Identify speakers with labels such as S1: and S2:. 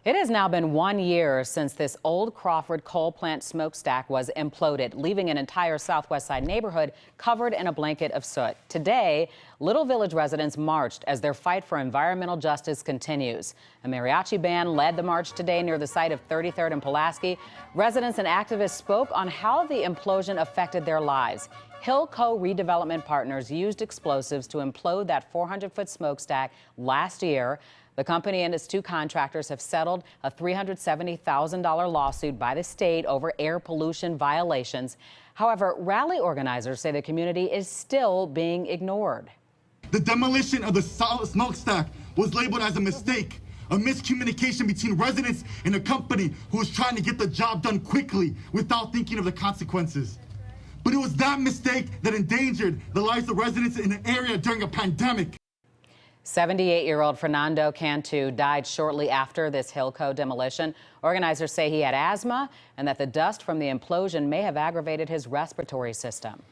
S1: It has now been 1 year since this old Crawford coal plant smokestack was imploded, leaving an entire Southwest Side neighborhood covered in a blanket of soot. Today, Little Village residents marched as their fight for environmental justice continues. A mariachi band led the march today near the site of 33rd and Pulaski. Residents and activists spoke on how the implosion affected their lives. Hillco Redevelopment Partners used explosives to implode that 400-foot smokestack last year. The company and its two contractors have settled a $370,000 lawsuit by the state over air pollution violations. However, rally organizers say the community is still being ignored.
S2: The demolition of the smokestack was labeled as a mistake, a miscommunication between residents and a company who was trying to get the job done quickly without thinking of the consequences. But it was that mistake that endangered the lives of residents in the area during a pandemic.
S1: 78-year-old Fernando Cantu died shortly after this Hillco demolition. Organizers say he had asthma and that the dust from the implosion may have aggravated his respiratory system.